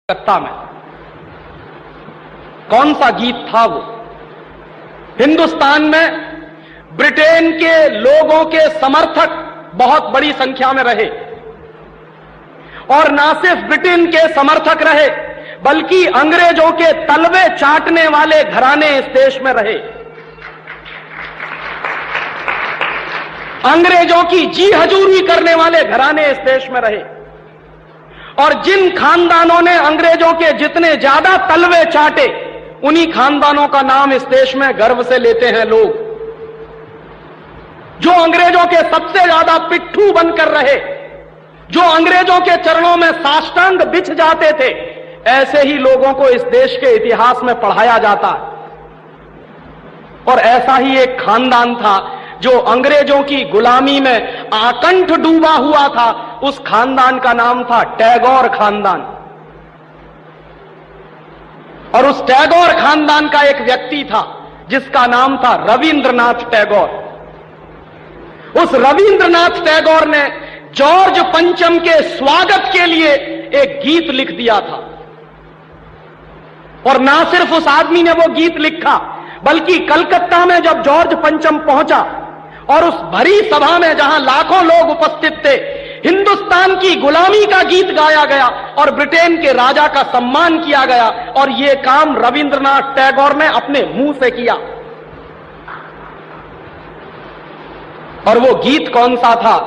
कलकत्ता में कौन सा गीत था वो? हिंदुस्तान में ब्रिटेन के लोगों के समर्थक बहुत बड़ी संख्या में रहे, और ना सिर्फ ब्रिटेन के समर्थक रहे बल्कि अंग्रेजों के तलवे चाटने वाले घराने इस देश में रहे। अंग्रेजों की जी हजूरी करने वाले घराने इस देश में रहे, और जिन खानदानों ने अंग्रेजों के जितने ज्यादा तलवे चाटे उन्हीं खानदानों का नाम इस देश में गर्व से लेते हैं लोग। जो अंग्रेजों के सबसे ज्यादा पिट्ठू बनकर रहे, जो अंग्रेजों के चरणों में साष्टांग बिछ जाते थे, ऐसे ही लोगों को इस देश के इतिहास में पढ़ाया जाता है। और ऐसा ही एक खानदान था जो अंग्रेजों की गुलामी में आकंठ डूबा हुआ था। उस खानदान का नाम था टैगोर खानदान। और उस टैगोर खानदान का एक व्यक्ति था जिसका नाम था रविंद्रनाथ टैगोर। उस रविंद्रनाथ टैगोर ने जॉर्ज पंचम के स्वागत के लिए एक गीत लिख दिया था। और ना सिर्फ उस आदमी ने वो गीत लिखा, बल्कि कलकत्ता में जब जॉर्ज पंचम पहुंचा और उस भरी सभा में जहां लाखों लोग उपस्थित थे, हिंदुस्तान की गुलामी का गीत गाया गया और ब्रिटेन के राजा का सम्मान किया गया। और यह काम रविंद्रनाथ टैगोर ने अपने मुंह से किया। और वो गीत कौन सा था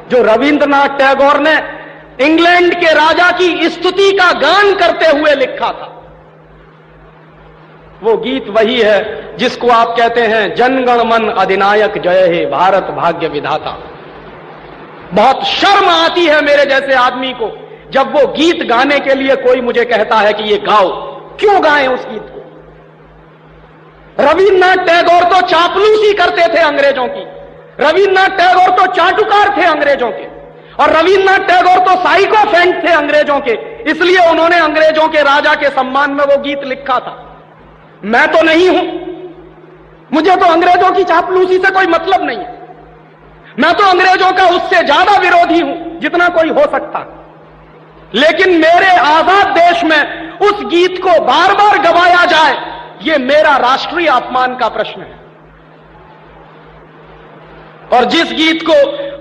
जो रविंद्रनाथ टैगोर ने इंग्लैंड के राजा की स्तुति का गान करते हुए लिखा था? वो गीत वही है जिसको आप कहते हैं जनगण मन अधिनायक जय हे भारत भाग्य विधाता। बहुत शर्म आती है मेरे जैसे आदमी को जब वो गीत गाने के लिए कोई मुझे कहता है कि ये गाओ। क्यों गाएं उस गीत को? रविन्द्रनाथ टैगोर तो चापलूसी करते थे अंग्रेजों की, रविन्द्रनाथ टैगोर तो चाटुकार थे अंग्रेजों के, और रविन्द्रनाथ टैगोर तो साइकोफेंट थे अंग्रेजों के। इसलिए उन्होंने अंग्रेजों के राजा के सम्मान में वो गीत लिखा था। मैं तो नहीं हूं, मुझे तो अंग्रेजों की चापलूसी से कोई मतलब नहीं है। मैं तो अंग्रेजों का उससे ज्यादा विरोधी हूं जितना कोई हो सकता। लेकिन मेरे आजाद देश में उस गीत को बार बार गवाया जाए, यह मेरा राष्ट्रीय अपमान का प्रश्न है। और जिस गीत को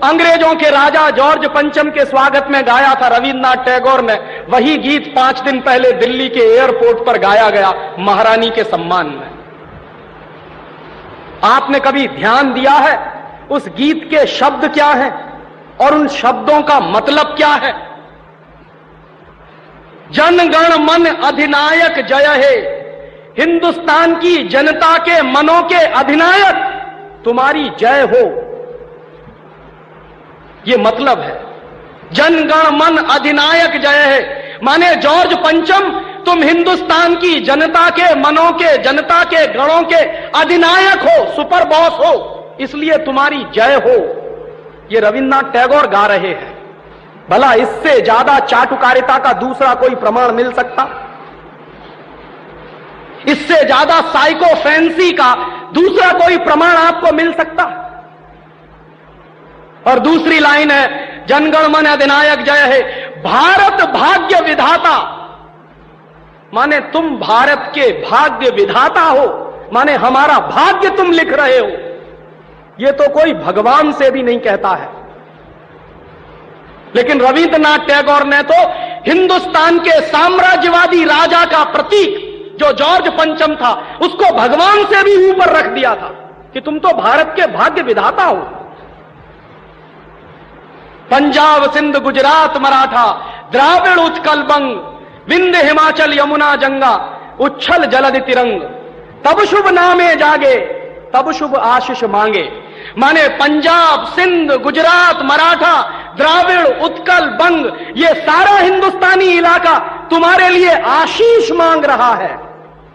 अंग्रेजों के राजा जॉर्ज पंचम के स्वागत में गाया था रविन्द्रनाथ टैगोर ने, वही गीत 5 दिन पहले दिल्ली के एयरपोर्ट पर गाया गया महारानी के सम्मान में। आपने कभी ध्यान दिया है उस गीत के शब्द क्या हैं और उन शब्दों का मतलब क्या है? जनगण मन अधिनायक जय हे, हिंदुस्तान की जनता के मनों के अधिनायक तुम्हारी जय हो, ये मतलब है। जनगण मन अधिनायक जय है माने जॉर्ज पंचम तुम हिंदुस्तान की जनता के मनों के, जनता के गणों के अधिनायक हो, सुपर बॉस हो, इसलिए तुम्हारी जय हो। ये रविन्द्रनाथ टैगोर गा रहे हैं। भला इससे ज्यादा चाटुकारिता का दूसरा कोई प्रमाण मिल सकता? इससे ज्यादा साइकोफेंसी का दूसरा कोई प्रमाण आपको मिल सकता? और दूसरी लाइन है जनगण मन अधिनायक जय है भारत भाग्य विधाता, माने तुम भारत के भाग्य विधाता हो, माने हमारा भाग्य तुम लिख रहे हो। यह तो कोई भगवान से भी नहीं कहता है। लेकिन रविन्द्रनाथ टैगोर ने तो हिंदुस्तान के साम्राज्यवादी राजा का प्रतीक जो जॉर्ज पंचम था उसको भगवान से भी ऊपर रख दिया था कि तुम तो भारत के भाग्य विधाता हो। पंजाब सिंध गुजरात मराठा द्राविड़ उत्कल बंग, विंध्य हिमाचल यमुना जंगा, उच्छल जलधि तिरंग, तब शुभ नामे जागे तब शुभ आशीष मांगे। माने पंजाब सिंध गुजरात मराठा द्राविड़ उत्कल बंग, ये सारा हिंदुस्तानी इलाका तुम्हारे लिए आशीष मांग रहा है,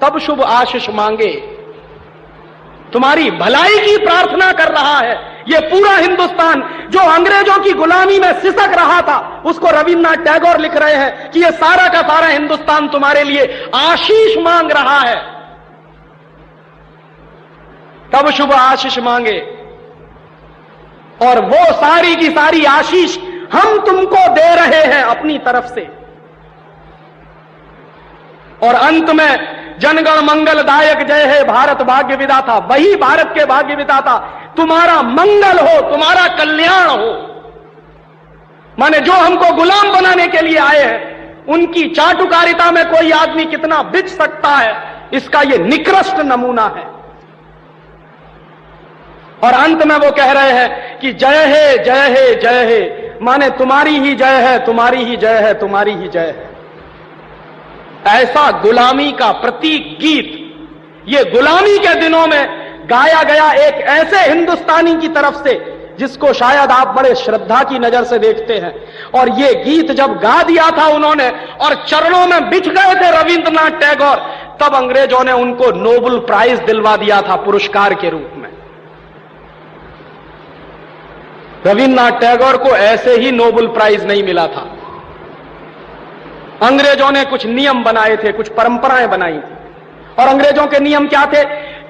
तब शुभ आशीष मांगे, तुम्हारी भलाई की प्रार्थना कर रहा है। ये पूरा हिंदुस्तान जो अंग्रेजों की गुलामी में सिसक रहा था, उसको रविन्द्रनाथ टैगोर लिख रहे हैं कि ये सारा का सारा हिंदुस्तान तुम्हारे लिए आशीष मांग रहा है, तब शुभ आशीष मांगे। और वो सारी की सारी आशीष हम तुमको दे रहे हैं अपनी तरफ से। और अंत में जनगण मंगलदायक जय हे भारत भाग्य विधाता, वही भारत के भाग्य विधाता तुम्हारा मंगल हो, तुम्हारा कल्याण हो। माने जो हमको गुलाम बनाने के लिए आए हैं, उनकी चाटुकारिता में कोई आदमी कितना बिच सकता है, इसका यह निकृष्ट नमूना है। और अंत में वो कह रहे हैं कि जय हे जय हे जय हे, माने तुम्हारी ही जय है, तुम्हारी ही जय है, तुम्हारी ही जय है। ऐसा गुलामी का प्रतीक गीत ये गुलामी के दिनों में गाया गया एक ऐसे हिंदुस्तानी की तरफ से जिसको शायद आप बड़े श्रद्धा की नजर से देखते हैं। और ये गीत जब गा दिया था उन्होंने और चरणों में बिछ गए थे रविंद्रनाथ टैगोर, तब अंग्रेजों ने उनको नोबेल प्राइज दिलवा दिया था पुरस्कार के रूप में। रविंद्रनाथ टैगोर को ऐसे ही नोबेल प्राइज नहीं मिला था। अंग्रेजों ने कुछ नियम बनाए थे, कुछ परंपराएं बनाई थी। और अंग्रेजों के नियम क्या थे?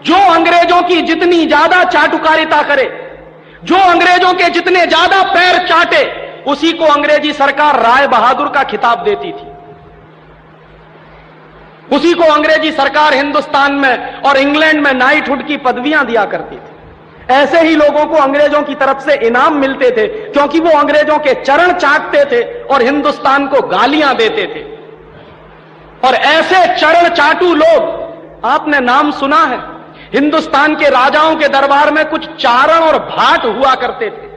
जो अंग्रेजों की जितनी ज्यादा चाटुकारिता करे, जो अंग्रेजों के जितने ज्यादा पैर चाटे, उसी को अंग्रेजी सरकार राय बहादुर का खिताब देती थी। उसी को अंग्रेजी सरकार हिंदुस्तान में और इंग्लैंड में नाइटहुड की पदवियां दिया करती थी। ऐसे ही लोगों को अंग्रेजों की तरफ से इनाम मिलते थे, क्योंकि वो अंग्रेजों के चरण चाटते थे और हिंदुस्तान को गालियां देते थे। और ऐसे चरण चाटू लोग आपने नाम सुना है, हिंदुस्तान के राजाओं के दरबार में कुछ चारण और भाट हुआ करते थे।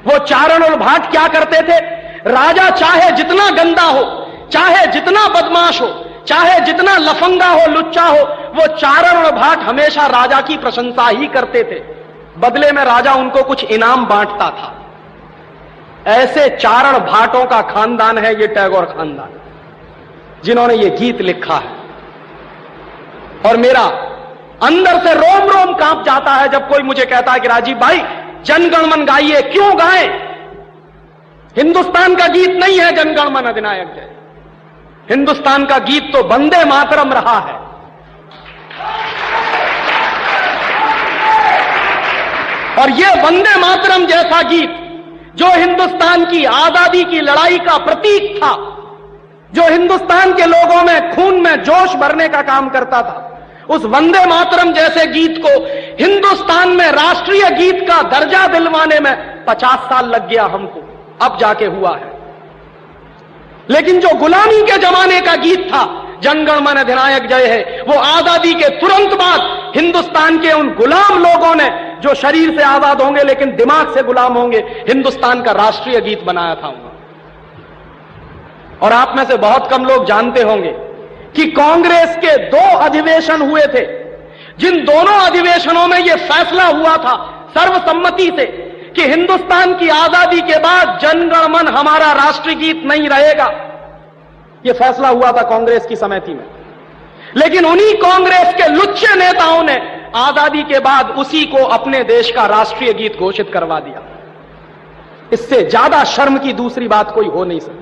वो चारण और भाट क्या करते थे? राजा चाहे जितना गंदा हो, चाहे जितना बदमाश हो, चाहे जितना लफंगा हो, लुच्चा हो, वो चारण और भाट हमेशा राजा की प्रशंसा ही करते थे। बदले में राजा उनको कुछ इनाम बांटता था। ऐसे चारण भाटों का खानदान है ये टैगोर खानदान, जिन्होंने ये गीत लिखा है। और मेरा अंदर से रोम रोम कांप जाता है जब कोई मुझे कहता है कि राजीव भाई जनगण मन गाइए। क्यों गाएं? हिंदुस्तान का गीत नहीं है जनगण मन अधिनायक जय। हिंदुस्तान का गीत तो वंदे मातरम रहा है। और यह वंदे मातरम जैसा गीत जो हिंदुस्तान की आजादी की लड़ाई का प्रतीक था, जो हिंदुस्तान के लोगों में खून में जोश भरने का काम करता था, उस वंदे मातरम जैसे गीत को हिंदुस्तान में राष्ट्रीय गीत का दर्जा दिलवाने में 50 साल लग गया हमको, अब जाके हुआ है। लेकिन जो गुलामी के जमाने का गीत था जनगण मन अधिनायक जय है, वो आजादी के तुरंत बाद हिंदुस्तान के उन गुलाम लोगों ने, जो शरीर से आजाद होंगे लेकिन दिमाग से गुलाम होंगे, हिंदुस्तान का राष्ट्रीय गीत बनाया था उन्होंने। और आप में से बहुत कम लोग जानते होंगे कि कांग्रेस के 2 अधिवेशन हुए थे, जिन दोनों अधिवेशनों में यह फैसला हुआ था सर्वसम्मति से कि हिंदुस्तान की आजादी के बाद जनगण मन हमारा राष्ट्रीय गीत नहीं रहेगा। यह फैसला हुआ था कांग्रेस की समिति में। लेकिन उन्हीं कांग्रेस के लुच्चे नेताओं ने आजादी के बाद उसी को अपने देश का राष्ट्रीय गीत घोषित करवा दिया। इससे ज्यादा शर्म की दूसरी बात कोई हो नहीं सकती।